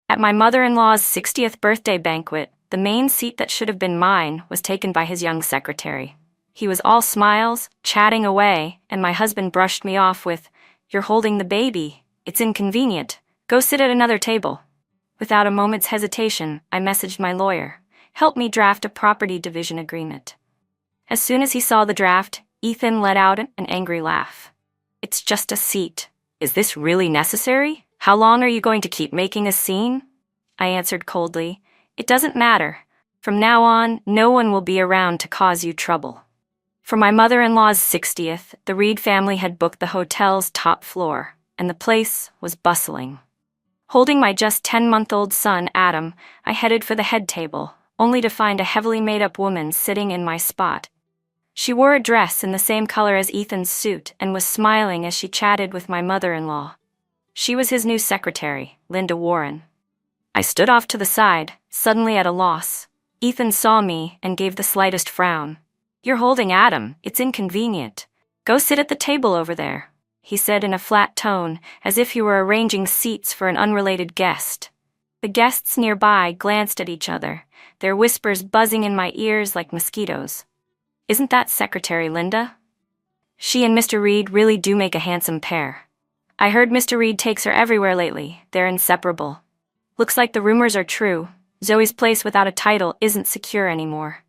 At my mother-in-law's 60th birthday banquet, the main seat that should have been mine was taken by his young secretary. He was all smiles, chatting away, and my husband brushed me off with, "You're holding the baby. It's inconvenient. Go sit at another table." Without a moment's hesitation, I messaged my lawyer. "Help me draft a property division agreement." As soon as he saw the draft, Ethan let out an angry laugh. "It's just a seat. Is this really necessary? How long are you going to keep making a scene?" I answered coldly, "It doesn't matter. From now on, no one will be around to cause you trouble." For my mother-in-law's 60th, the Reed family had booked the hotel's top floor, and the place was bustling. Holding my just 10-month-old son, Adam, I headed for the head table, only to find a heavily made-up woman sitting in my spot. She wore a dress in the same color as Ethan's suit and was smiling as she chatted with my mother-in-law. She was his new secretary, Linda Warren. I stood off to the side, suddenly at a loss. Ethan saw me and gave the slightest frown. "You're holding Adam. It's inconvenient. Go sit at the table over there," he said in a flat tone, as if he were arranging seats for an unrelated guest. The guests nearby glanced at each other, their whispers buzzing in my ears like mosquitoes. "Isn't that Secretary Linda? She and Mr. Reed really do make a handsome pair. I heard Mr. Reed takes her everywhere lately. They're inseparable. Looks like the rumors are true. Zoe's place without a title isn't secure anymore."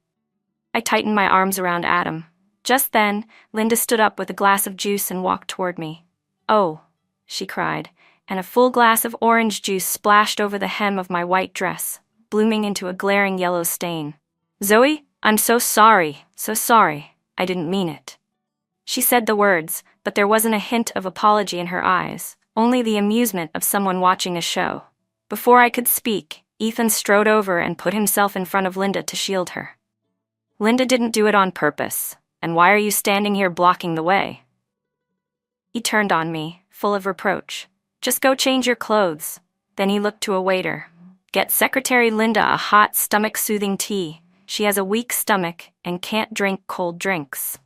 I tightened my arms around Adam. Just then, Linda stood up with a glass of juice and walked toward me. "Oh," she cried, and a full glass of orange juice splashed over the hem of my white dress, blooming into a glaring yellow stain. "Zoe, I'm so sorry. I didn't mean it." She said the words, but there wasn't a hint of apology in her eyes, only the amusement of someone watching a show. Before I could speak, Ethan strode over and put himself in front of Linda to shield her. "Linda didn't do it on purpose. And why are you standing here blocking the way?" He turned on me, full of reproach. "Just go change your clothes." Then he looked to a waiter. "Get Secretary Linda a hot, stomach-soothing tea. She has a weak stomach and can't drink cold drinks."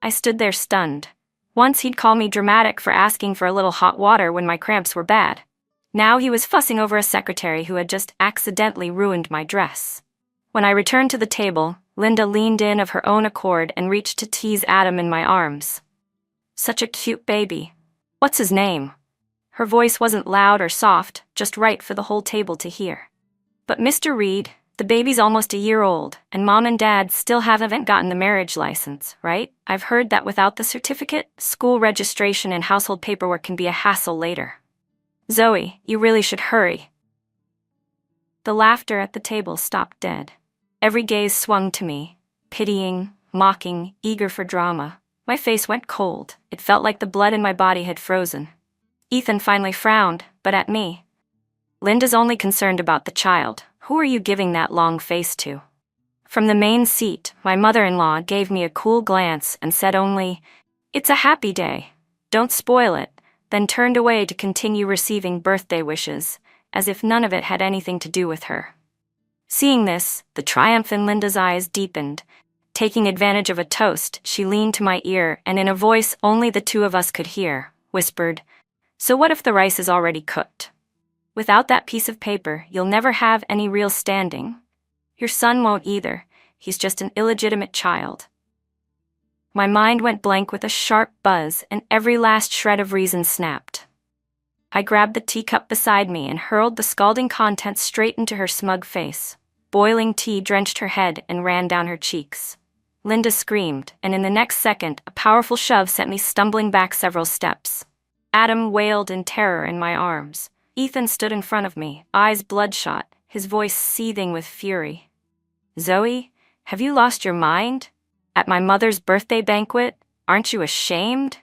I stood there stunned. Once he'd call me dramatic for asking for a little hot water when my cramps were bad. Now he was fussing over a secretary who had just accidentally ruined my dress. When I returned to the table, Linda leaned in of her own accord and reached to tease Adam in my arms. "Such a cute baby. What's his name?" Her voice wasn't loud or soft, just right for the whole table to hear. "But Mr. Reed, the baby's almost a year old, and Mom and Dad still haven't gotten the marriage license, right? I've heard that without the certificate, school registration and household paperwork can be a hassle later. Zoe, you really should hurry." The laughter at the table stopped dead. Every gaze swung to me, pitying, mocking, eager for drama. My face went cold. It felt like the blood in my body had frozen. Ethan finally frowned, but at me. "Linda's only concerned about the child. Who are you giving that long face to?" From the main seat, my mother-in-law gave me a cool glance and said only, "It's a happy day. Don't spoil it," then turned away to continue receiving birthday wishes, as if none of it had anything to do with her. Seeing this, the triumph in Linda's eyes deepened. Taking advantage of a toast, she leaned to my ear and in a voice only the two of us could hear, whispered, "So what if the rice is already cooked? Without that piece of paper, you'll never have any real standing. Your son won't either. He's just an illegitimate child." My mind went blank with a sharp buzz and every last shred of reason snapped. I grabbed the teacup beside me and hurled the scalding contents straight into her smug face. Boiling tea drenched her head and ran down her cheeks. Linda screamed, and in the next second, a powerful shove sent me stumbling back several steps. Adam wailed in terror in my arms. Ethan stood in front of me, eyes bloodshot, his voice seething with fury. "Zoe, have you lost your mind? At my mother's birthday banquet? Aren't you ashamed?"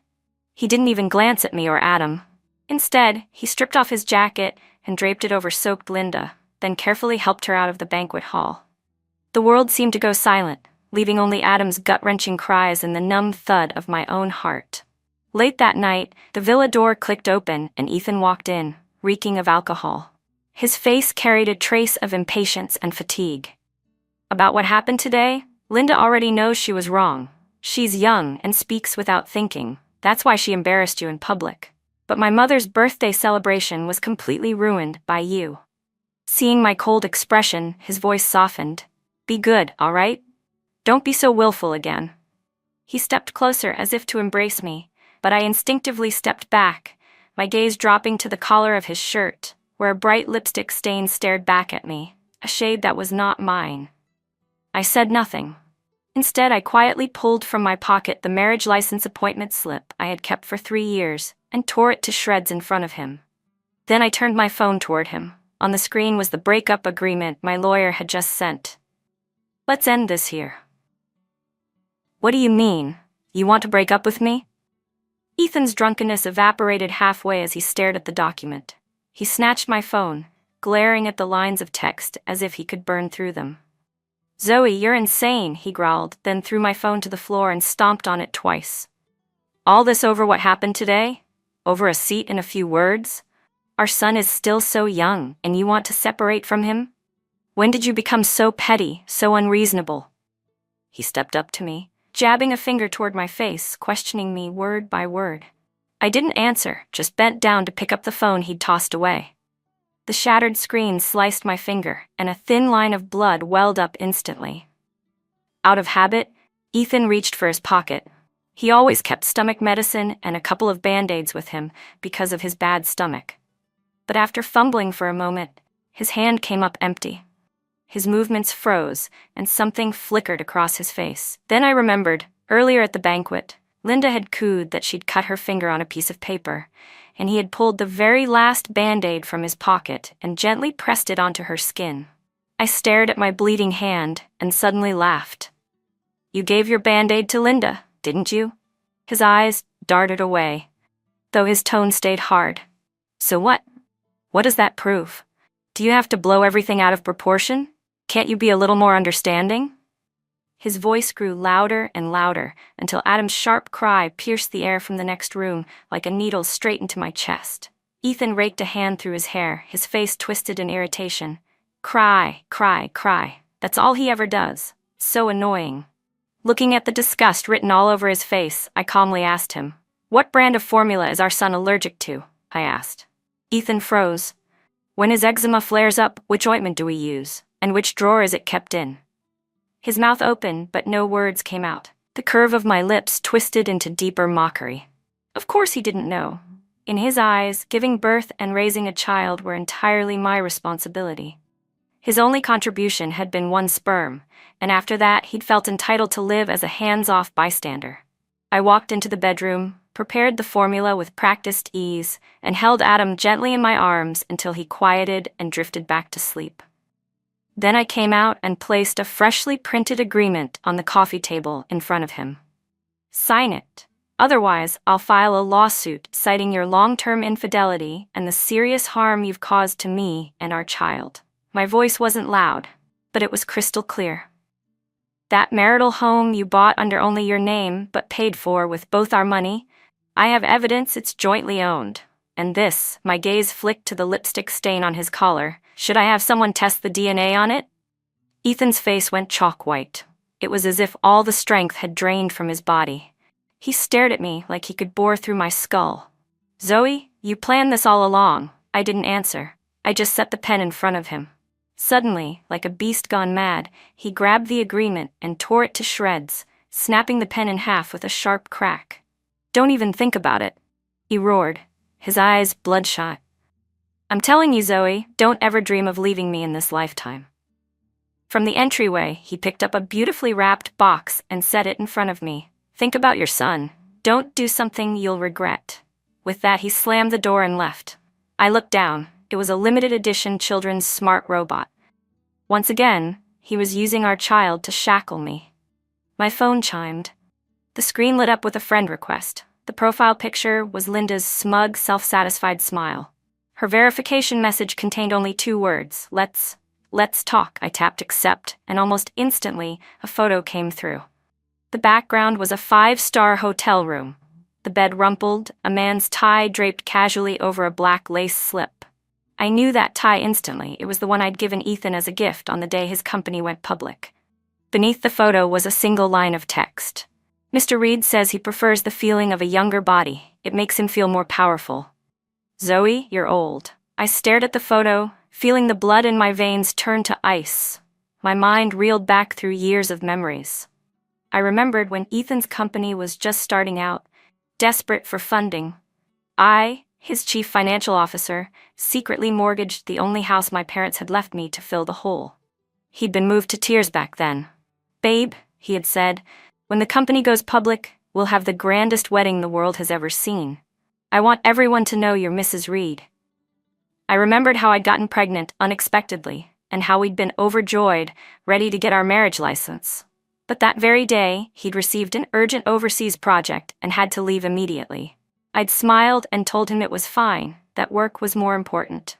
He didn't even glance at me or Adam. Instead, he stripped off his jacket and draped it over soaked Linda, then carefully helped her out of the banquet hall. The world seemed to go silent, leaving only Adam's gut-wrenching cries and the numb thud of my own heart. Late that night, the villa door clicked open and Ethan walked in, reeking of alcohol. His face carried a trace of impatience and fatigue. "About what happened today? Linda already knows she was wrong. She's young and speaks without thinking. That's why she embarrassed you in public. But my mother's birthday celebration was completely ruined by you. Seeing my cold expression, his voice softened. Be good, all right? Don't be so willful again. He stepped closer as if to embrace me, but I instinctively stepped back, my gaze dropping to the collar of his shirt, where a bright lipstick stain stared back at me, a shade that was not mine. I said nothing. Instead, I quietly pulled from my pocket the marriage license appointment slip I had kept for 3 years and tore it to shreds in front of him. Then I turned my phone toward him. On the screen was the breakup agreement my lawyer had just sent. Let's end this here. What do you mean? You want to break up with me? Ethan's drunkenness evaporated halfway as he stared at the document. He snatched my phone, glaring at the lines of text as if he could burn through them. Zoe, you're insane, he growled, then threw my phone to the floor and stomped on it twice. All this over what happened today? Over a seat and a few words? Our son is still so young, and you want to separate from him? When did you become so petty, so unreasonable? He stepped up to me, jabbing a finger toward my face, questioning me word by word. I didn't answer, just bent down to pick up the phone he'd tossed away. The shattered screen sliced my finger, and a thin line of blood welled up instantly. Out of habit, Ethan reached for his pocket. He always kept stomach medicine and a couple of Band-Aids with him because of his bad stomach. But after fumbling for a moment, his hand came up empty. His movements froze, and something flickered across his face. Then I remembered, earlier at the banquet, Linda had cooed that she'd cut her finger on a piece of paper, and he had pulled the very last Band-Aid from his pocket and gently pressed it onto her skin. I stared at my bleeding hand and suddenly laughed. You gave your Band-Aid to Linda, didn't you? His eyes darted away, though his tone stayed hard. So what? What does that prove? Do you have to blow everything out of proportion? Can't you be a little more understanding? His voice grew louder and louder until Adam's sharp cry pierced the air from the next room like a needle straight into my chest. Ethan raked a hand through his hair, his face twisted in irritation. Cry, cry, cry. That's all he ever does. So annoying. Looking at the disgust written all over his face, I calmly asked him, "What brand of formula is our son allergic to?" I asked. Ethan froze. "When his eczema flares up, which ointment do we use? And which drawer is it kept in?" His mouth opened, but no words came out. The curve of my lips twisted into deeper mockery. Of course he didn't know. In his eyes, giving birth and raising a child were entirely my responsibility. His only contribution had been one sperm, and after that he'd felt entitled to live as a hands-off bystander. I walked into the bedroom, prepared the formula with practiced ease, and held Adam gently in my arms until he quieted and drifted back to sleep. Then I came out and placed a freshly printed agreement on the coffee table in front of him. Sign it. Otherwise, I'll file a lawsuit citing your long-term infidelity and the serious harm you've caused to me and our child. My voice wasn't loud, but it was crystal clear. That marital home you bought under only your name but paid for with both our money, I have evidence it's jointly owned. And this, my gaze flicked to the lipstick stain on his collar. Should I have someone test the DNA on it? Ethan's face went chalk white. It was as if all the strength had drained from his body. He stared at me like he could bore through my skull. Zoe, you planned this all along. I didn't answer. I just set the pen in front of him. Suddenly, like a beast gone mad, he grabbed the agreement and tore it to shreds, snapping the pen in half with a sharp crack. Don't even think about it, he roared, his eyes bloodshot. I'm telling you, Zoe, don't ever dream of leaving me in this lifetime. From the entryway, he picked up a beautifully wrapped box and set it in front of me. Think about your son. Don't do something you'll regret. With that, he slammed the door and left. I looked down. It was a limited edition children's smart robot. Once again, he was using our child to shackle me. My phone chimed. The screen lit up with a friend request. The profile picture was Linda's smug, self-satisfied smile. Her verification message contained only 2 words, let's talk. I tapped accept, and almost instantly, a photo came through. The background was a 5-star hotel room. The bed rumpled, a man's tie draped casually over a black lace slip. I knew that tie instantly. It was the one I'd given Ethan as a gift on the day his company went public. Beneath the photo was a single line of text. Mr. Reed says he prefers the feeling of a younger body. It makes him feel more powerful. Zoe, you're old. I stared at the photo, feeling the blood in my veins turn to ice. My mind reeled back through years of memories. I remembered when Ethan's company was just starting out, desperate for funding. I, his chief financial officer, secretly mortgaged the only house my parents had left me to fill the hole. He'd been moved to tears back then. "Babe," he had said, "when the company goes public, we'll have the grandest wedding the world has ever seen. I want everyone to know you're Mrs. Reed." I remembered how I'd gotten pregnant unexpectedly, and how we'd been overjoyed, ready to get our marriage license. But that very day, he'd received an urgent overseas project and had to leave immediately. I'd smiled and told him it was fine, that work was more important.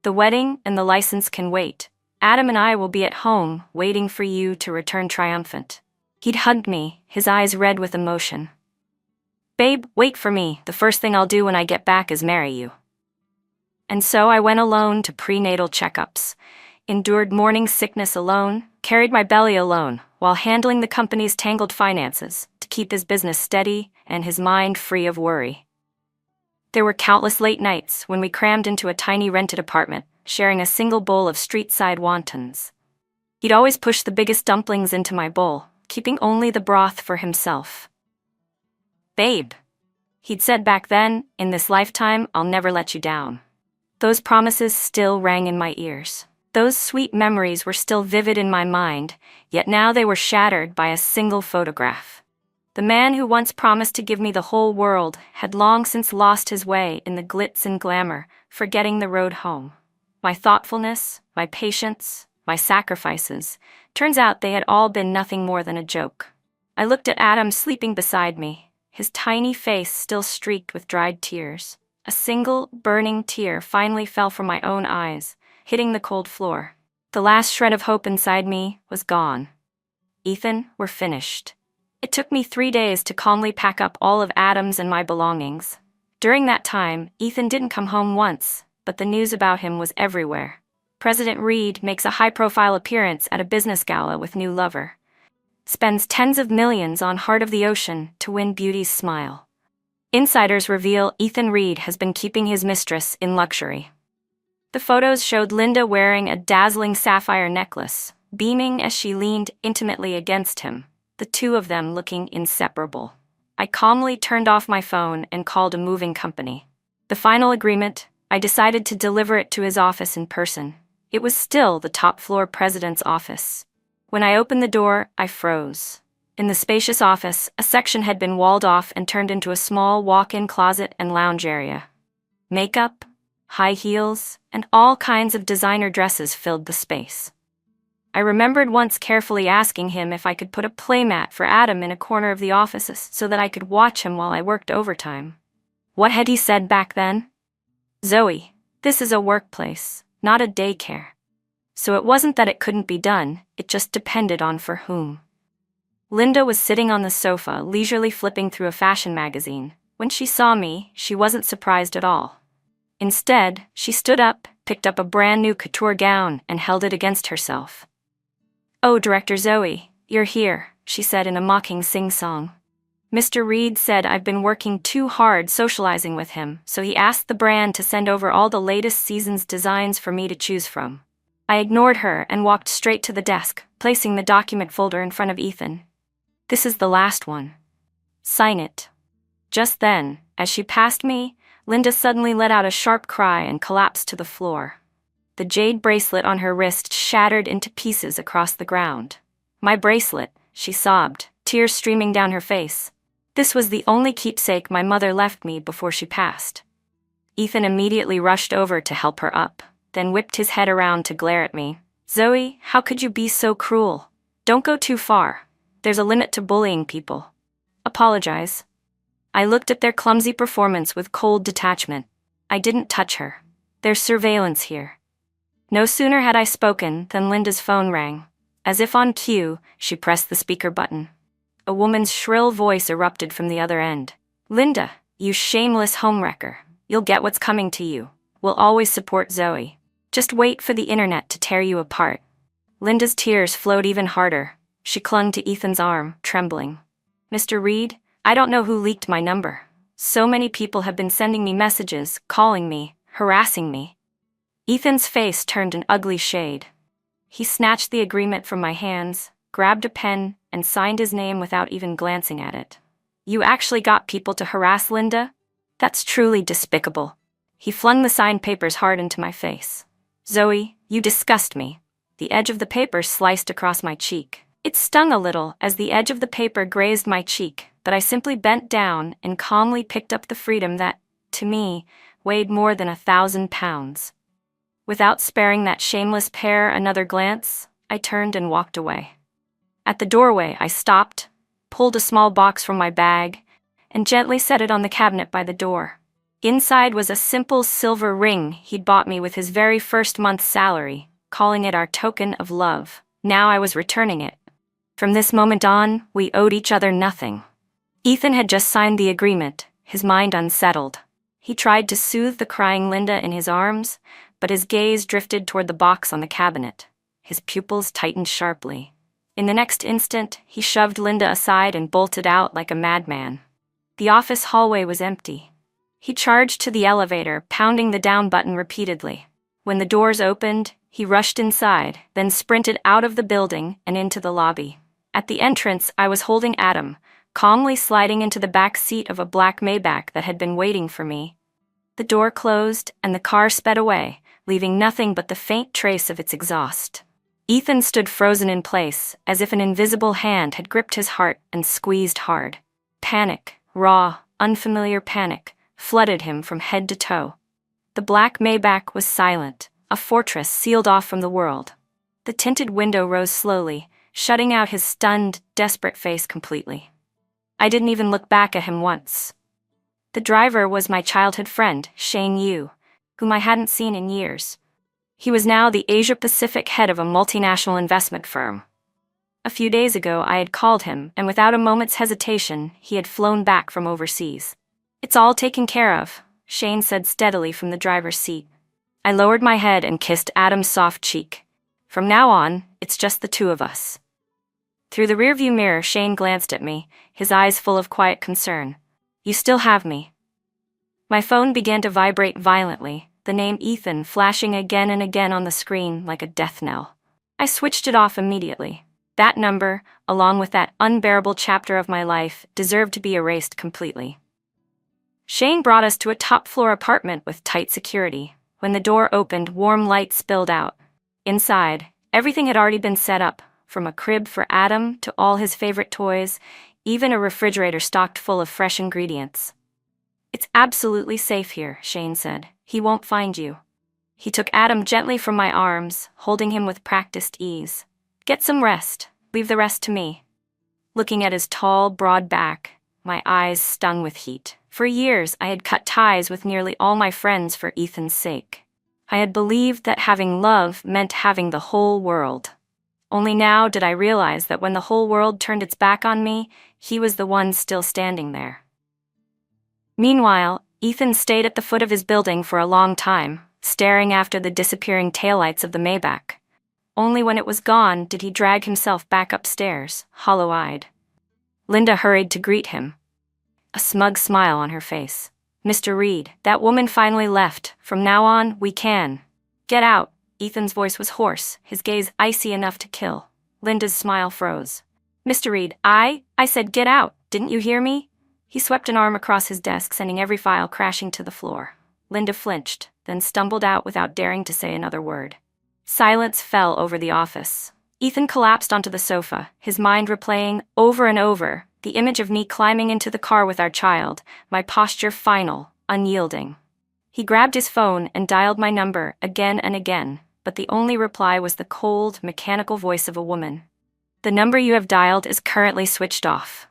"The wedding and the license can wait. Adam and I will be at home, waiting for you to return triumphant." He'd hugged me, his eyes red with emotion. "Babe, wait for me. The first thing I'll do when I get back is marry you." And so I went alone to prenatal checkups, endured morning sickness alone, carried my belly alone, while handling the company's tangled finances to keep his business steady and his mind free of worry. There were countless late nights when we crammed into a tiny rented apartment, sharing a single bowl of street-side wontons. He'd always push the biggest dumplings into my bowl, keeping only the broth for himself. "Babe," he'd said back then, "in this lifetime, I'll never let you down." Those promises still rang in my ears. Those sweet memories were still vivid in my mind, yet now they were shattered by a single photograph. The man who once promised to give me the whole world had long since lost his way in the glitz and glamour, forgetting the road home. My thoughtfulness, my patience, my sacrifices, turns out they had all been nothing more than a joke. I looked at Adam sleeping beside me, his tiny face still streaked with dried tears. A single, burning tear finally fell from my own eyes, hitting the cold floor. The last shred of hope inside me was gone. "Ethan, we're finished." It took me 3 days to calmly pack up all of Adam's and my belongings. During that time, Ethan didn't come home once, but the news about him was everywhere. President Reed makes a high-profile appearance at a business gala with new lover. Spends tens of millions on Heart of the Ocean to win Beauty's smile. Insiders reveal Ethan Reed has been keeping his mistress in luxury. The photos showed Linda wearing a dazzling sapphire necklace, beaming as she leaned intimately against him, the two of them looking inseparable. I calmly turned off my phone and called a moving company. The final agreement, I decided to deliver it to his office in person. It was still the top-floor president's office. When I opened the door, I froze. In the spacious office, a section had been walled off and turned into a small walk-in closet and lounge area. Makeup, high heels, and all kinds of designer dresses filled the space. I remembered once carefully asking him if I could put a playmat for Adam in a corner of the office so that I could watch him while I worked overtime. What had he said back then? "Zoe, this is a workplace, not a daycare." So it wasn't that it couldn't be done, it just depended on for whom. Linda was sitting on the sofa, leisurely flipping through a fashion magazine. When she saw me, she wasn't surprised at all. Instead, she stood up, picked up a brand new couture gown, and held it against herself. "Oh, Director Zoe, you're here," she said in a mocking sing-song. "Mr. Reed said I've been working too hard socializing with him, so he asked the brand to send over all the latest season's designs for me to choose from." I ignored her and walked straight to the desk, placing the document folder in front of Ethan. "This is the last one. Sign it." Just then, as she passed me, Linda suddenly let out a sharp cry and collapsed to the floor. The jade bracelet on her wrist shattered into pieces across the ground. "My bracelet," she sobbed, tears streaming down her face. "This was the only keepsake my mother left me before she passed." Ethan immediately rushed over to help her up, then whipped his head around to glare at me. "Zoe, how could you be so cruel? Don't go too far. There's a limit to bullying people. Apologize." I looked at their clumsy performance with cold detachment. I didn't touch her. There's surveillance here. No sooner had I spoken than Linda's phone rang. As if on cue, she pressed the speaker button. A woman's shrill voice erupted from the other end. "Linda, you shameless homewrecker. You'll get what's coming to you. We'll always support Zoe. Just wait for the internet to tear you apart." Linda's tears flowed even harder. She clung to Ethan's arm, trembling. "Mr. Reed, I don't know who leaked my number. So many people have been sending me messages, calling me, harassing me." Ethan's face turned an ugly shade. He snatched the agreement from my hands, grabbed a pen, and signed his name without even glancing at it. You actually got people to harass Linda? That's truly despicable. He flung the signed papers hard into my face. Zoe, you disgust me. The edge of the paper sliced across my cheek. It stung a little as the edge of the paper grazed my cheek, but I simply bent down and calmly picked up the freedom that, to me, weighed more than 1,000 pounds. Without sparing that shameless pair another glance, I turned and walked away. At the doorway, I stopped, pulled a small box from my bag, and gently set it on the cabinet by the door. Inside was a simple silver ring he'd bought me with his very first month's salary, calling it our token of love. Now I was returning it. From this moment on, we owed each other nothing. Ethan had just signed the agreement, his mind unsettled. He tried to soothe the crying Linda in his arms, but his gaze drifted toward the box on the cabinet. His pupils tightened sharply. In the next instant, he shoved Linda aside and bolted out like a madman. The office hallway was empty. He charged to the elevator, pounding the down button repeatedly. When the doors opened, he rushed inside, then sprinted out of the building and into the lobby. At the entrance, I was holding Adam, calmly sliding into the back seat of a black Maybach that had been waiting for me. The door closed, and the car sped away, leaving nothing but the faint trace of its exhaust. Ethan stood frozen in place, as if an invisible hand had gripped his heart and squeezed hard. Panic, raw, unfamiliar panic, flooded him from head to toe. The black Maybach was silent, a fortress sealed off from the world. The tinted window rose slowly, shutting out his stunned, desperate face completely. I didn't even look back at him once. The driver was my childhood friend, Shane Yu, whom I hadn't seen in years. He was now the Asia-Pacific head of a multinational investment firm. A few days ago, I had called him, and without a moment's hesitation, he had flown back from overseas. It's all taken care of, Shane said steadily from the driver's seat. I lowered my head and kissed Adam's soft cheek. From now on, it's just the two of us. Through the rearview mirror, Shane glanced at me, his eyes full of quiet concern. You still have me. My phone began to vibrate violently, the name Ethan flashing again and again on the screen like a death knell. I switched it off immediately. That number, along with that unbearable chapter of my life, deserved to be erased completely. Shane brought us to a top-floor apartment with tight security. When the door opened, warm light spilled out. Inside, everything had already been set up, from a crib for Adam to all his favorite toys, even a refrigerator stocked full of fresh ingredients. It's absolutely safe here, Shane said. He won't find you. He took Adam gently from my arms, holding him with practiced ease. Get some rest. Leave the rest to me. Looking at his tall, broad back, my eyes stung with heat. For years, I had cut ties with nearly all my friends for Ethan's sake. I had believed that having love meant having the whole world. Only now did I realize that when the whole world turned its back on me, he was the one still standing there. Meanwhile, Ethan stayed at the foot of his building for a long time, staring after the disappearing taillights of the Maybach. Only when it was gone did he drag himself back upstairs, hollow-eyed. Linda hurried to greet him, a smug smile on her face. Mr. Reed, that woman finally left. From now on, we can. Get out. Ethan's voice was hoarse, his gaze icy enough to kill. Linda's smile froze. Mr. Reed, I said get out. Didn't you hear me? He swept an arm across his desk, sending every file crashing to the floor. Linda flinched, then stumbled out without daring to say another word. Silence fell over the office. Ethan collapsed onto the sofa, his mind replaying, over and over, the image of me climbing into the car with our child, my posture final, unyielding. He grabbed his phone and dialed my number again and again, but the only reply was the cold, mechanical voice of a woman. The number you have dialed is currently switched off.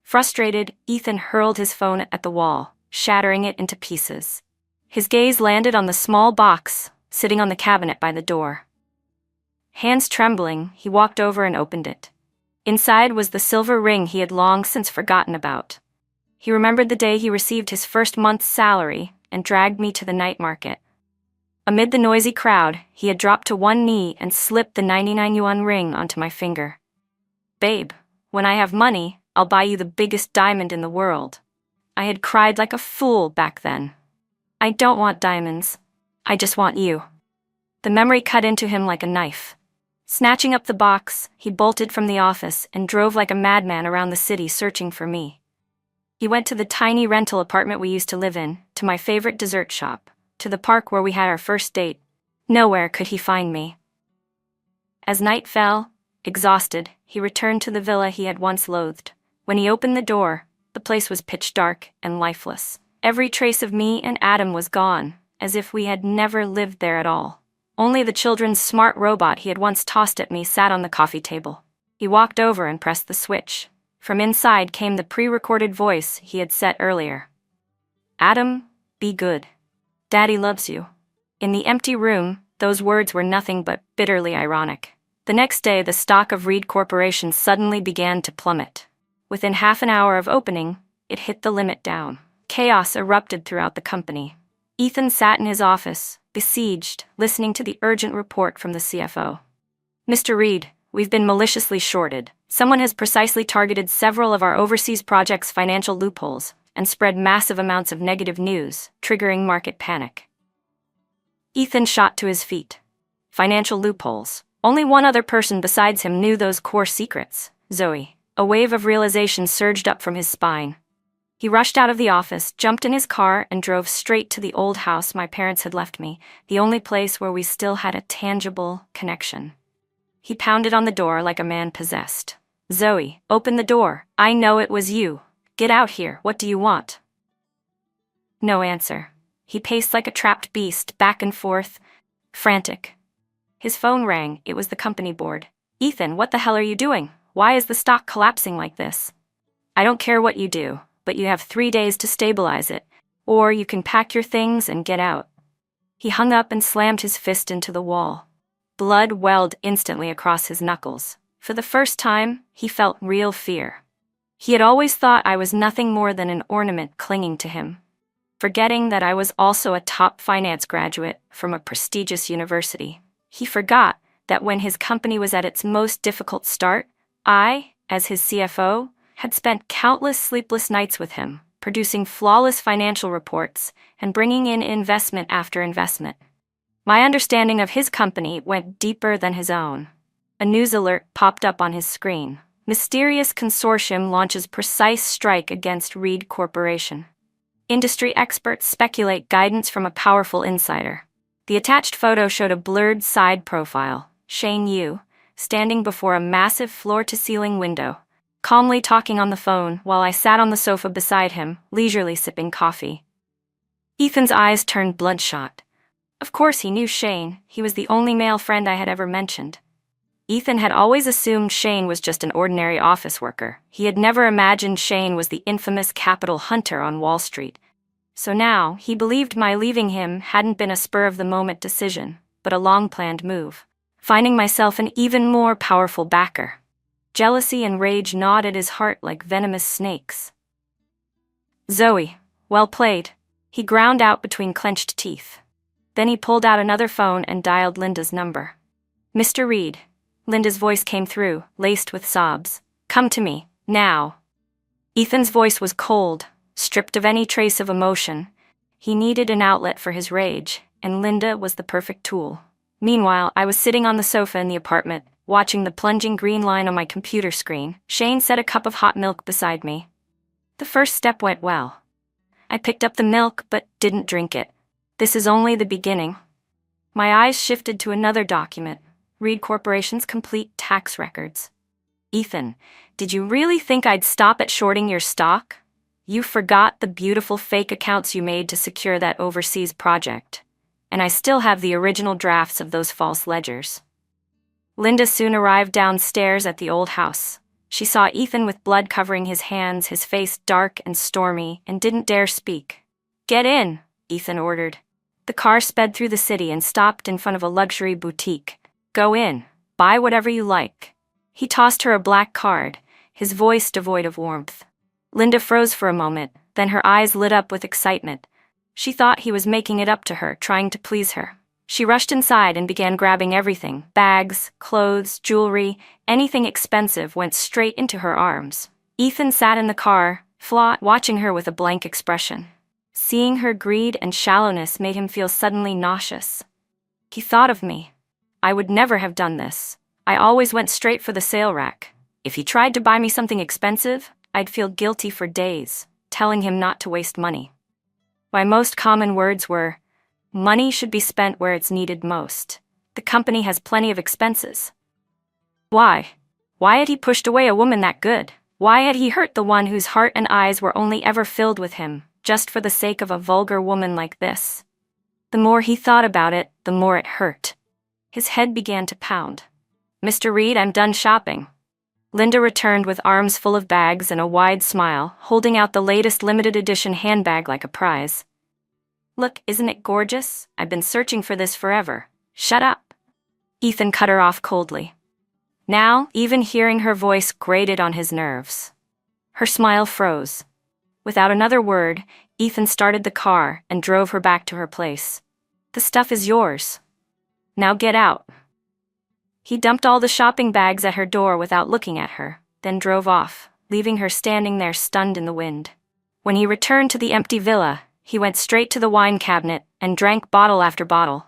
Frustrated, Ethan hurled his phone at the wall, shattering it into pieces. His gaze landed on the small box, sitting on the cabinet by the door. Hands trembling, he walked over and opened it. Inside was the silver ring he had long since forgotten about. He remembered the day he received his first month's salary and dragged me to the night market. Amid the noisy crowd, he had dropped to one knee and slipped the 99 yuan ring onto my finger. Babe, when I have money, I'll buy you the biggest diamond in the world. I had cried like a fool back then. I don't want diamonds. I just want you. The memory cut into him like a knife. Snatching up the box, he bolted from the office and drove like a madman around the city searching for me. He went to the tiny rental apartment we used to live in, to my favorite dessert shop, to the park where we had our first date. Nowhere could he find me. As night fell, exhausted, he returned to the villa he had once loathed. When he opened the door, the place was pitch dark and lifeless. Every trace of me and Adam was gone, as if we had never lived there at all. Only the children's smart robot he had once tossed at me sat on the coffee table. He walked over and pressed the switch. From inside came the pre-recorded voice he had set earlier. "Adam, be good. Daddy loves you." In the empty room, those words were nothing but bitterly ironic. The next day, the stock of Reed Corporation suddenly began to plummet. Within half an hour of opening, it hit the limit down. Chaos erupted throughout the company. Ethan sat in his office, besieged, listening to the urgent report from the CFO. "Mr. Reed, we've been maliciously shorted. Someone has precisely targeted several of our overseas projects' financial loopholes and spread massive amounts of negative news, triggering market panic." Ethan shot to his feet. Financial loopholes. Only one other person besides him knew those core secrets, Zoe. A wave of realization surged up from his spine. He rushed out of the office, jumped in his car, and drove straight to the old house my parents had left me, the only place where we still had a tangible connection. He pounded on the door like a man possessed. "Zoe, open the door. I know it was you. Get out here. What do you want?" No answer. He paced like a trapped beast, back and forth, frantic. His phone rang. It was the company board. "Ethan, what the hell are you doing? Why is the stock collapsing like this?" "I don't care what you do, but you have 3 days to stabilize it, or you can pack your things and get out." He hung up and slammed his fist into the wall. Blood welled instantly across his knuckles. For the first time, he felt real fear. He had always thought I was nothing more than an ornament clinging to him, forgetting that I was also a top finance graduate from a prestigious university. He forgot that when his company was at its most difficult start, I, as his CFO, had spent countless sleepless nights with him, producing flawless financial reports and bringing in investment after investment. My understanding of his company went deeper than his own. A news alert popped up on his screen. "Mysterious consortium launches precise strike against Reed Corporation." Industry experts speculate guidance from a powerful insider. The attached photo showed a blurred side profile, Shane Yu, standing before a massive floor-to-ceiling window, calmly talking on the phone while I sat on the sofa beside him, leisurely sipping coffee. Ethan's eyes turned bloodshot. Of course he knew Shane. He was the only male friend I had ever mentioned. Ethan had always assumed Shane was just an ordinary office worker. He had never imagined Shane was the infamous capital hunter on Wall Street. So now, he believed my leaving him hadn't been a spur-of-the-moment decision, but a long-planned move, finding myself an even more powerful backer. Jealousy and rage gnawed at his heart like venomous snakes. "Zoe, well played," he ground out between clenched teeth. Then he pulled out another phone and dialed Linda's number. "Mr. Reed." Linda's voice came through, laced with sobs. "Come to me, now." Ethan's voice was cold, stripped of any trace of emotion. He needed an outlet for his rage, and Linda was the perfect tool. Meanwhile, I was sitting on the sofa in the apartment, watching the plunging green line on my computer screen. Shane set a cup of hot milk beside me. The first step went well. I picked up the milk but didn't drink it. This is only the beginning. My eyes shifted to another document, Reed Corporation's complete tax records. "Ethan, did you really think I'd stop at shorting your stock? You forgot the beautiful fake accounts you made to secure that overseas project. And I still have the original drafts of those false ledgers." Linda soon arrived downstairs at the old house. She saw Ethan with blood covering his hands, his face dark and stormy, and didn't dare speak. "Get in," Ethan ordered. The car sped through the city and stopped in front of a luxury boutique. "Go in. Buy whatever you like." He tossed her a black card, his voice devoid of warmth. Linda froze for a moment, then her eyes lit up with excitement. She thought he was making it up to her, trying to please her. She rushed inside and began grabbing everything. Bags, clothes, jewelry, anything expensive went straight into her arms. Ethan sat in the car, watching her with a blank expression. Seeing her greed and shallowness made him feel suddenly nauseous. He thought of me. I would never have done this. I always went straight for the sale rack. If he tried to buy me something expensive, I'd feel guilty for days, telling him not to waste money. My most common words were, money should be spent where it's needed most. The company has plenty of expenses. Why? Why had he pushed away a woman that good? Why had he hurt the one whose heart and eyes were only ever filled with him, just for the sake of a vulgar woman like this? The more he thought about it, the more it hurt. His head began to pound. Mr. Reed, I'm done shopping. Linda returned with arms full of bags and a wide smile, holding out the latest limited edition handbag like a prize. Look, isn't it gorgeous? I've been searching for this forever. Shut up. Ethan cut her off coldly. Now, even hearing her voice grated on his nerves. Her smile froze. Without another word, Ethan started the car and drove her back to her place. The stuff is yours. Now get out. He dumped all the shopping bags at her door without looking at her, then drove off, leaving her standing there stunned in the wind. When he returned to the empty villa, he went straight to the wine cabinet and drank bottle after bottle.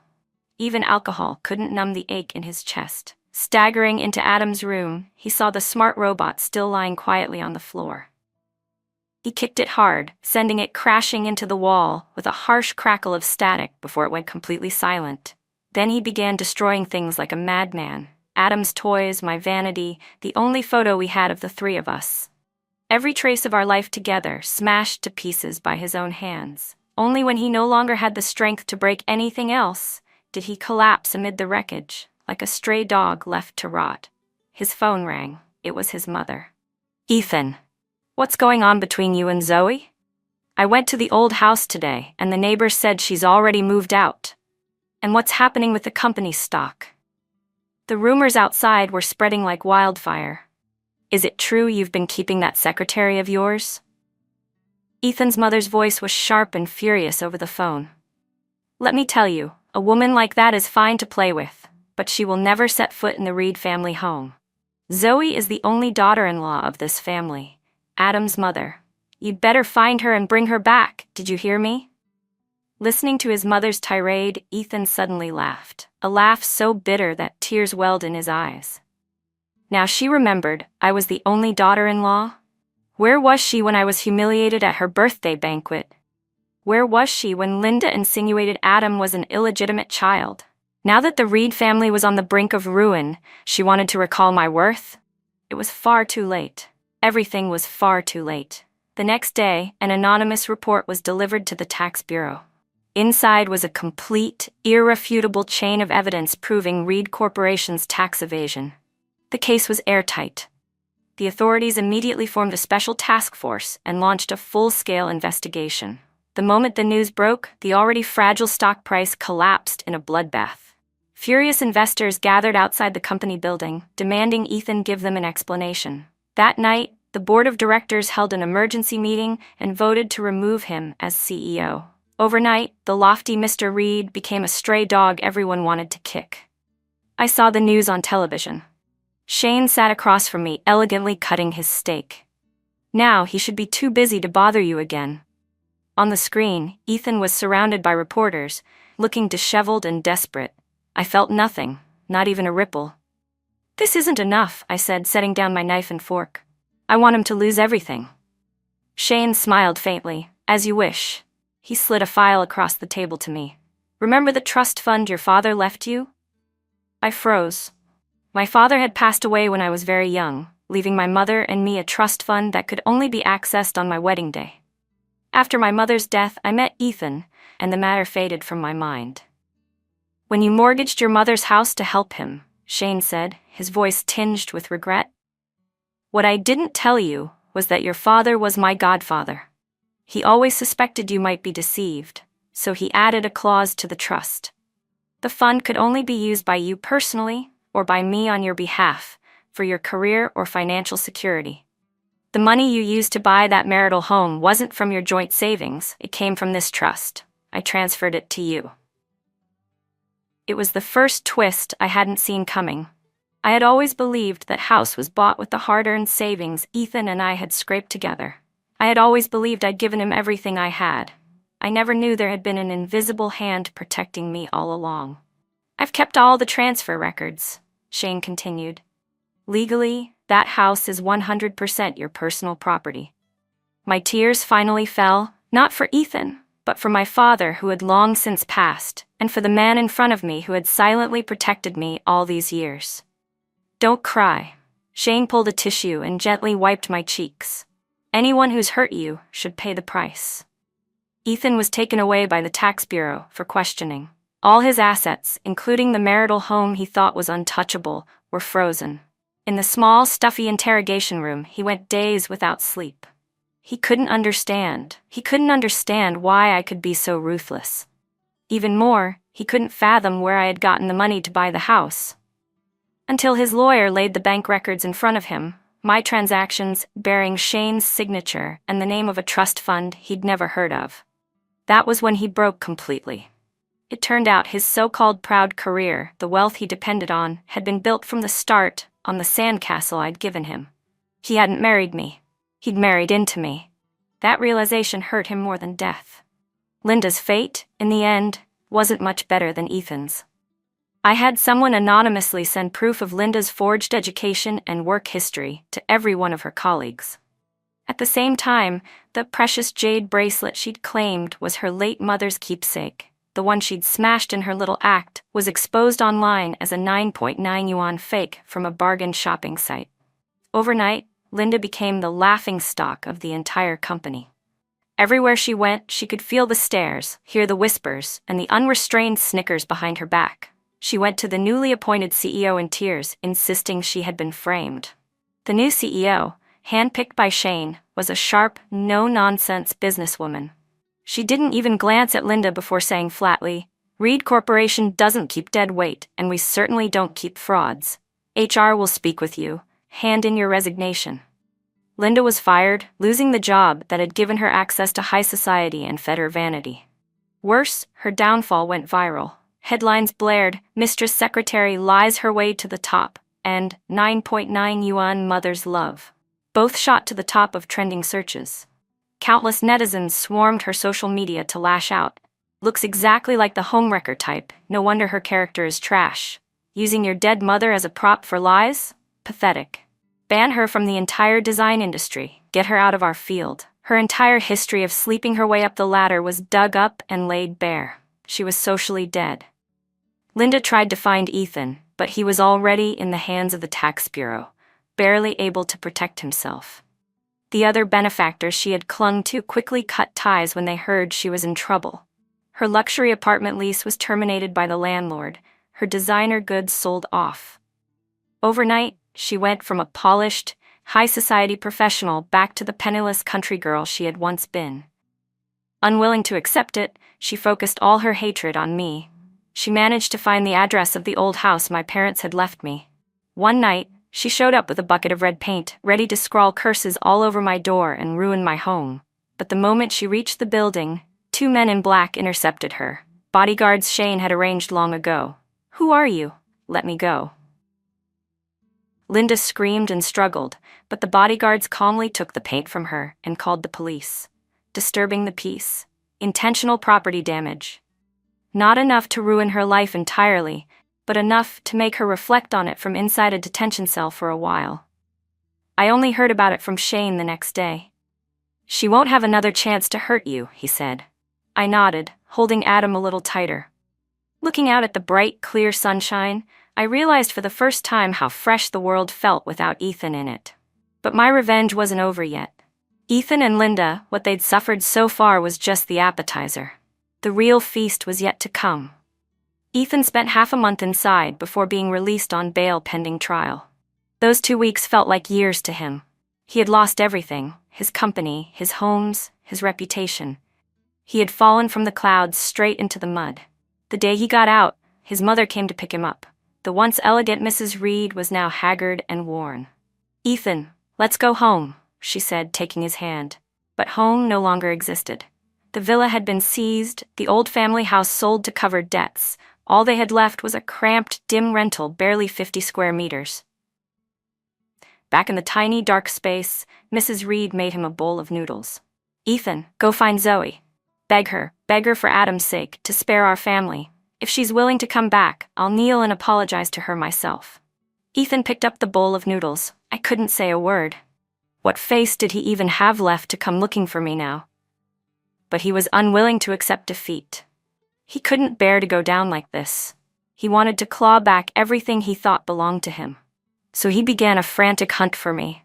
Even alcohol couldn't numb the ache in his chest. Staggering into Adam's room, he saw the smart robot still lying quietly on the floor. He kicked it hard, sending it crashing into the wall with a harsh crackle of static before it went completely silent. Then he began destroying things like a madman. Adam's toys, my vanity, the only photo we had of the three of us. Every trace of our life together, smashed to pieces by his own hands. Only when he no longer had the strength to break anything else did he collapse amid the wreckage, like a stray dog left to rot. His phone rang. It was his mother. Ethan, what's going on between you and Zoe? I went to the old house today, and the neighbor said she's already moved out. And what's happening with the company's stock? The rumors outside were spreading like wildfire. Is it true you've been keeping that secretary of yours? Ethan's mother's voice was sharp and furious over the phone. Let me tell you, a woman like that is fine to play with, but she will never set foot in the Reed family home. Zoe is the only daughter-in-law of this family, Adam's mother. You'd better find her and bring her back, did you hear me? Listening to his mother's tirade, Ethan suddenly laughed, a laugh so bitter that tears welled in his eyes. Now she remembered, I was the only daughter-in-law. Where was she when I was humiliated at her birthday banquet? Where was she when Linda insinuated Adam was an illegitimate child? Now that the Reed family was on the brink of ruin, she wanted to recall my worth? It was far too late. Everything was far too late. The next day, an anonymous report was delivered to the tax bureau. Inside was a complete, irrefutable chain of evidence proving Reed Corporation's tax evasion. The case was airtight. The authorities immediately formed a special task force and launched a full-scale investigation. The moment the news broke, the already fragile stock price collapsed in a bloodbath. Furious investors gathered outside the company building, demanding Ethan give them an explanation. That night, the board of directors held an emergency meeting and voted to remove him as CEO. Overnight, the lofty Mr. Reed became a stray dog everyone wanted to kick. I saw the news on television. Shane sat across from me, elegantly cutting his steak. Now he should be too busy to bother you again. On the screen, Ethan was surrounded by reporters, looking disheveled and desperate. I felt nothing, not even a ripple. This isn't enough, I said, setting down my knife and fork. I want him to lose everything. Shane smiled faintly. As you wish. He slid a file across the table to me. Remember the trust fund your father left you? I froze. My father had passed away when I was very young, leaving my mother and me a trust fund that could only be accessed on my wedding day. After my mother's death, I met Ethan, and the matter faded from my mind. When you mortgaged your mother's house to help him, Shane said, his voice tinged with regret. What I didn't tell you was that your father was my godfather. He always suspected you might be deceived, so he added a clause to the trust. The fund could only be used by you personally or by me on your behalf for your career or financial security. The money you used to buy that marital home wasn't from your joint savings, it came from this trust. I transferred it to you. It was the first twist I hadn't seen coming. I had always believed that house was bought with the hard-earned savings Ethan and I had scraped together. I had always believed I'd given him everything I had. I never knew there had been an invisible hand protecting me all along. I've kept all the transfer records, Shane continued. Legally, that house is 100% your personal property. My tears finally fell, not for Ethan, but for my father who had long since passed, and for the man in front of me who had silently protected me all these years. Don't cry. Shane pulled a tissue and gently wiped my cheeks. Anyone who's hurt you should pay the price. Ethan was taken away by the tax bureau for questioning. All his assets, including the marital home he thought was untouchable, were frozen. In the small, stuffy interrogation room, he went days without sleep. He couldn't understand why I could be so ruthless. Even more, he couldn't fathom where I had gotten the money to buy the house. Until his lawyer laid the bank records in front of him, my transactions bearing Shane's signature and the name of a trust fund he'd never heard of. That was when he broke completely. It turned out his so-called proud career, the wealth he depended on, had been built from the start on the sandcastle I'd given him. He hadn't married me. He'd married into me. That realization hurt him more than death. Linda's fate, in the end, wasn't much better than Ethan's. I had someone anonymously send proof of Linda's forged education and work history to every one of her colleagues. At the same time, the precious jade bracelet she'd claimed was her late mother's keepsake, the one she'd smashed in her little act, was exposed online as a 9.9 yuan fake from a bargain shopping site. Overnight, Linda became the laughingstock of the entire company. Everywhere she went, she could feel the stares, hear the whispers, and the unrestrained snickers behind her back. She went to the newly appointed CEO in tears, insisting she had been framed. The new CEO, handpicked by Shane, was a sharp, no-nonsense businesswoman. She didn't even glance at Linda before saying flatly, "Reed Corporation doesn't keep dead weight, and we certainly don't keep frauds. HR will speak with you. Hand in your resignation." Linda was fired, losing the job that had given her access to high society and fed her vanity. Worse, her downfall went viral. Headlines blared, "Mistress Secretary lies her way to the top," and 9.9 yuan mother's love. Both shot to the top of trending searches. Countless netizens swarmed her social media to lash out. "Looks exactly like the homewrecker type, no wonder her character is trash. Using your dead mother as a prop for lies? Pathetic. Ban her from the entire design industry. Get her out of our field." Her entire history of sleeping her way up the ladder was dug up and laid bare. She was socially dead. Linda tried to find Ethan, but he was already in the hands of the tax bureau, barely able to protect himself. The other benefactors she had clung to quickly cut ties when they heard she was in trouble. Her luxury apartment lease was terminated by the landlord, her designer goods sold off. Overnight, she went from a polished, high-society professional back to the penniless country girl she had once been. Unwilling to accept it, she focused all her hatred on me. She managed to find the address of the old house my parents had left me. One night, she showed up with a bucket of red paint, ready to scrawl curses all over my door and ruin my home. But the moment she reached the building, 2 men in black intercepted her. Bodyguards Shane had arranged long ago. "Who are you? Let me go." Linda screamed and struggled, but the bodyguards calmly took the paint from her and called the police. Disturbing the peace. Intentional property damage. Not enough to ruin her life entirely, but enough to make her reflect on it from inside a detention cell for a while. I only heard about it from Shane the next day. "She won't have another chance to hurt you," he said. I nodded, holding Adam a little tighter. Looking out at the bright, clear sunshine, I realized for the first time how fresh the world felt without Ethan in it. But my revenge wasn't over yet. Ethan and Linda, what they'd suffered so far was just the appetizer. The real feast was yet to come. Ethan spent half a month inside before being released on bail pending trial. Those 2 weeks felt like years to him. He had lost everything: his company, his homes, his reputation. He had fallen from the clouds straight into the mud. The day he got out, his mother came to pick him up. The once elegant Mrs. Reed was now haggard and worn. "Ethan, let's go home," she said, taking his hand. But home no longer existed. The villa had been seized, the old family house sold to cover debts. All they had left was a cramped, dim rental barely 50 square meters. Back in the tiny, dark space, Mrs. Reed made him a bowl of noodles. "Ethan, go find Zoe. Beg her for Adam's sake, to spare our family. If she's willing to come back, I'll kneel and apologize to her myself. Ethan picked up the bowl of noodles. I couldn't say a word. What face did he even have left to come looking for me now? But he was unwilling to accept defeat. He couldn't bear to go down like this. He wanted to claw back everything he thought belonged to him. So he began a frantic hunt for me.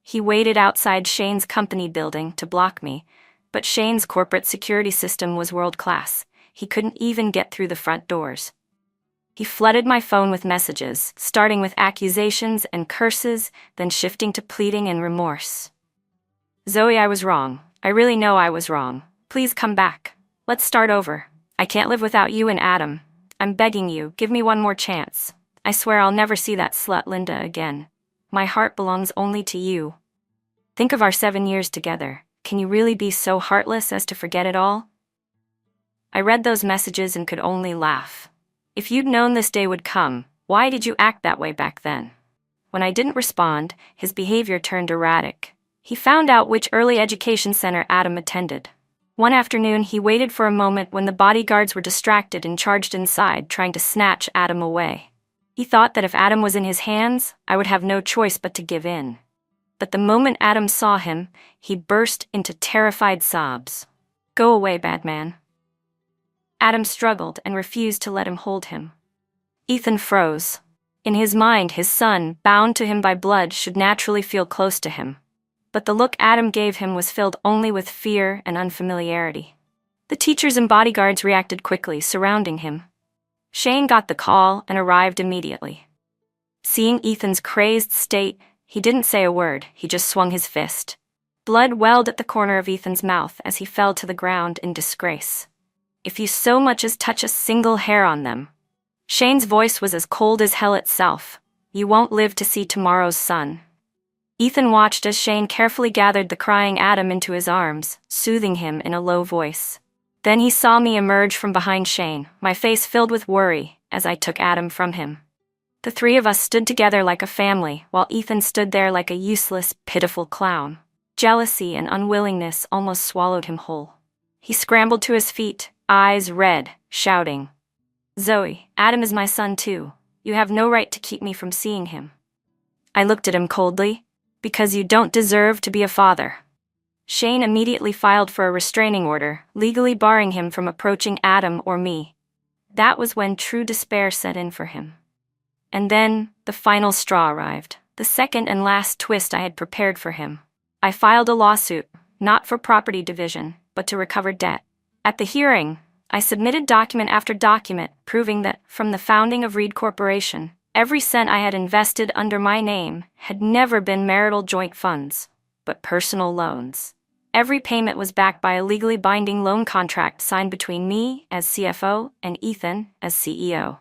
He waited outside Shane's company building to block me, but Shane's corporate security system was world-class. He couldn't even get through the front doors. He flooded my phone with messages, starting with accusations and curses, then shifting to pleading and remorse. Zoe, I was wrong. I really know I was wrong. Please come back. Let's start over. I can't live without you and Adam. I'm begging you, give me one more chance. I swear I'll never see that slut Linda again. My heart belongs only to you. Think of our 7 years together. Can you really be so heartless as to forget it all? I read those messages and could only laugh. If you'd known this day would come, why did you act that way back then? When I didn't respond, his behavior turned erratic. He found out which early education center Adam attended. One afternoon, he waited for a moment when the bodyguards were distracted and charged inside, trying to snatch Adam away. He thought that if Adam was in his hands, I would have no choice but to give in. But the moment Adam saw him, he burst into terrified sobs. Go away, bad man. Adam struggled and refused to let him hold him. Ethan froze. In his mind, his son, bound to him by blood, should naturally feel close to him. But the look Adam gave him was filled only with fear and unfamiliarity. The teachers and bodyguards reacted quickly, surrounding him. Shane got the call and arrived immediately. Seeing Ethan's crazed state, he didn't say a word, he just swung his fist. Blood welled at the corner of Ethan's mouth as he fell to the ground in disgrace. If you so much as touch a single hair on them. Shane's voice was as cold as hell itself. You won't live to see tomorrow's sun. Ethan watched as Shane carefully gathered the crying Adam into his arms, soothing him in a low voice. Then he saw me emerge from behind Shane, my face filled with worry, as I took Adam from him. The three of us stood together like a family, while Ethan stood there like a useless, pitiful clown. Jealousy and unwillingness almost swallowed him whole. He scrambled to his feet, eyes red, shouting, Zoe, Adam is my son too. You have no right to keep me from seeing him. I looked at him coldly. Because you don't deserve to be a father. Shane immediately filed for a restraining order, legally barring him from approaching Adam or me. That was when true despair set in for him. And then, the final straw arrived, the second and last twist I had prepared for him. I filed a lawsuit, not for property division, but to recover debt. At the hearing, I submitted document after document proving that, from the founding of Reed Corporation, every cent I had invested under my name had never been marital joint funds, but personal loans. Every payment was backed by a legally binding loan contract signed between me as CFO and Ethan as CEO.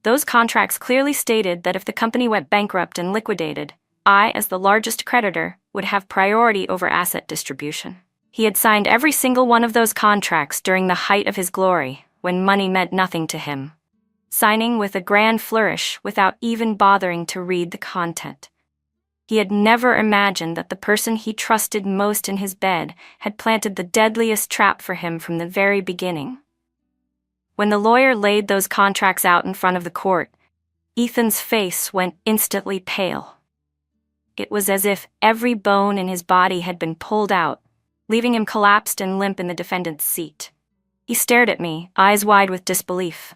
Those contracts clearly stated that if the company went bankrupt and liquidated, I, as the largest creditor, would have priority over asset distribution. He had signed every single one of those contracts during the height of his glory, when money meant nothing to him. Signing with a grand flourish without even bothering to read the content. He had never imagined that the person he trusted most in his bed had planted the deadliest trap for him from the very beginning. When the lawyer laid those contracts out in front of the court, Ethan's face went instantly pale. It was as if every bone in his body had been pulled out, leaving him collapsed and limp in the defendant's seat. He stared at me, eyes wide with disbelief.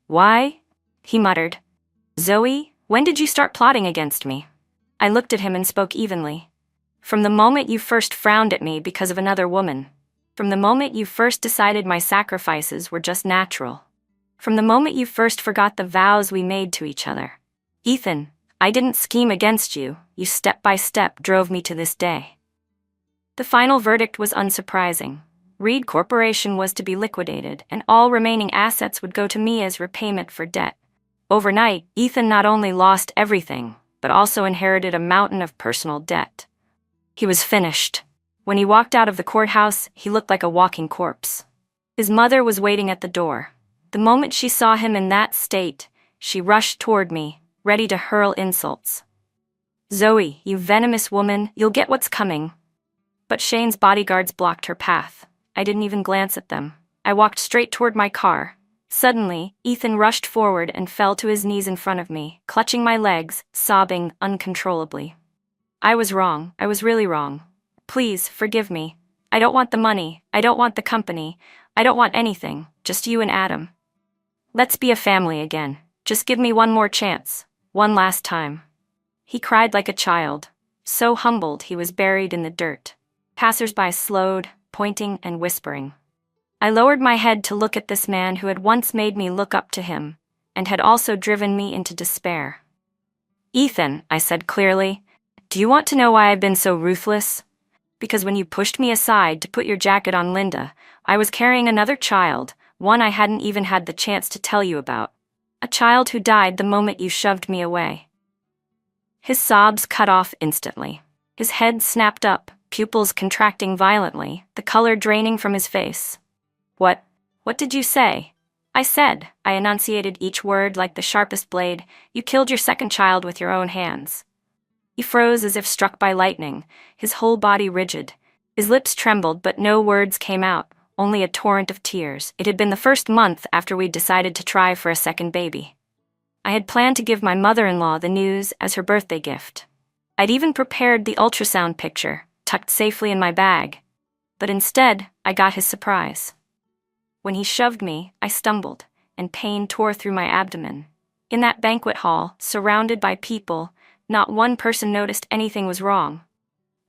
Why? He muttered. Zoe, when did you start plotting against me? I looked at him and spoke evenly. From the moment you first frowned at me because of another woman. From the moment you first decided my sacrifices were just natural. From the moment you first forgot the vows we made to each other. Ethan, I didn't scheme against you. You step by step drove me to this day. The final verdict was unsurprising. Reed Corporation was to be liquidated, and all remaining assets would go to me as repayment for debt. Overnight, Ethan not only lost everything, but also inherited a mountain of personal debt. He was finished. When he walked out of the courthouse, he looked like a walking corpse. His mother was waiting at the door. The moment she saw him in that state, she rushed toward me, ready to hurl insults. Zoe, you venomous woman, you'll get what's coming. But Shane's bodyguards blocked her path. I didn't even glance at them. I walked straight toward my car. Suddenly, Ethan rushed forward and fell to his knees in front of me, clutching my legs, sobbing uncontrollably. I was wrong. I was really wrong. Please, forgive me. I don't want the money. I don't want the company. I don't want anything. Just you and Adam. Let's be a family again. Just give me one more chance. One last time. He cried like a child, so humbled he was buried in the dirt. Passers-by slowed, pointing and whispering. I lowered my head to look at this man who had once made me look up to him, and had also driven me into despair. Ethan, I said clearly, do you want to know why I've been so ruthless? Because when you pushed me aside to put your jacket on Linda, I was carrying another child, one I hadn't even had the chance to tell you about. A child who died the moment you shoved me away. His sobs cut off instantly. His head snapped up, pupils contracting violently, the color draining from his face. What did you say? I said, I enunciated each word like the sharpest blade, you killed your second child with your own hands. He froze as if struck by lightning, his whole body rigid. His lips trembled, but no words came out, only a torrent of tears. It had been the first month after we'd decided to try for a second baby. I had planned to give my mother-in-law the news as her birthday gift. I'd even prepared the ultrasound picture, tucked safely in my bag. But instead, I got his surprise. When he shoved me, I stumbled, and pain tore through my abdomen. In that banquet hall, surrounded by people, not one person noticed anything was wrong.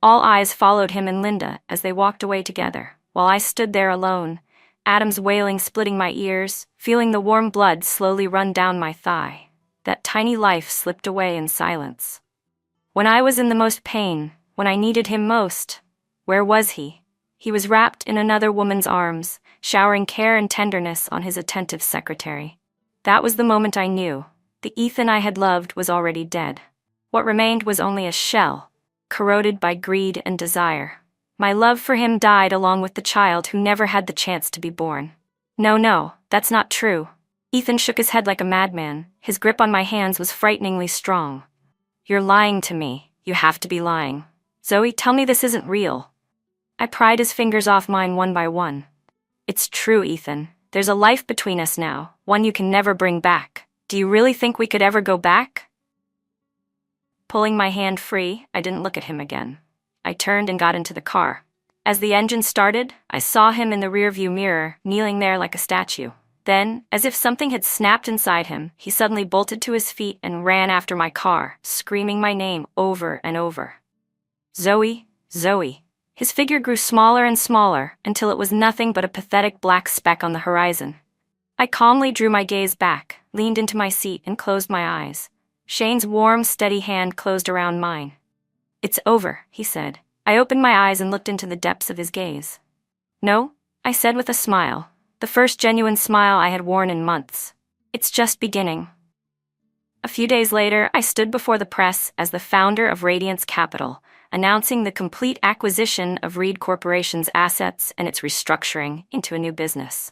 All eyes followed him and Linda as they walked away together, while I stood there alone, Adam's wailing splitting my ears, feeling the warm blood slowly run down my thigh. That tiny life slipped away in silence. When I was in the most pain, when I needed him most, where was he? He was wrapped in another woman's arms, showering care and tenderness on his attentive secretary. That was the moment I knew. The Ethan I had loved was already dead. What remained was only a shell, corroded by greed and desire. My love for him died along with the child who never had the chance to be born. No, that's not true. Ethan shook his head like a madman. His grip on my hands was frighteningly strong. You're lying to me. You have to be lying. Zoe, tell me this isn't real. I pried his fingers off mine one by one. It's true, Ethan. There's a life between us now, one you can never bring back. Do you really think we could ever go back? Pulling my hand free, I didn't look at him again. I turned and got into the car. As the engine started, I saw him in the rearview mirror, kneeling there like a statue. Then, as if something had snapped inside him, he suddenly bolted to his feet and ran after my car, screaming my name over and over. Zoe, Zoe. His figure grew smaller and smaller until it was nothing but a pathetic black speck on the horizon. I calmly drew my gaze back, leaned into my seat, and closed my eyes. Shane's warm, steady hand closed around mine. It's over, he said. I opened my eyes and looked into the depths of his gaze. No, I said with a smile, the first genuine smile I had worn in months. It's just beginning. A few days later, I stood before the press as the founder of Radiance Capital, announcing the complete acquisition of Reed Corporation's assets and its restructuring into a new business.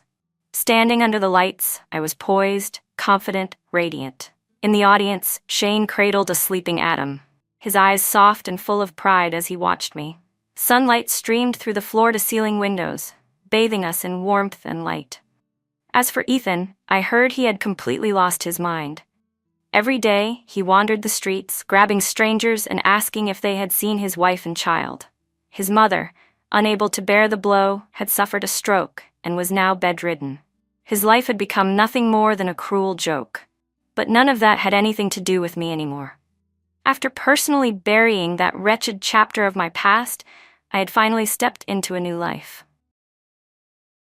Standing under the lights, I was poised, confident, radiant. In the audience, Shane cradled a sleeping Adam, his eyes soft and full of pride as he watched me. Sunlight streamed through the floor-to-ceiling windows, bathing us in warmth and light. As for Ethan, I heard he had completely lost his mind. Every day, he wandered the streets, grabbing strangers and asking if they had seen his wife and child. His mother, unable to bear the blow, had suffered a stroke and was now bedridden. His life had become nothing more than a cruel joke. But none of that had anything to do with me anymore. After personally burying that wretched chapter of my past, I had finally stepped into a new life.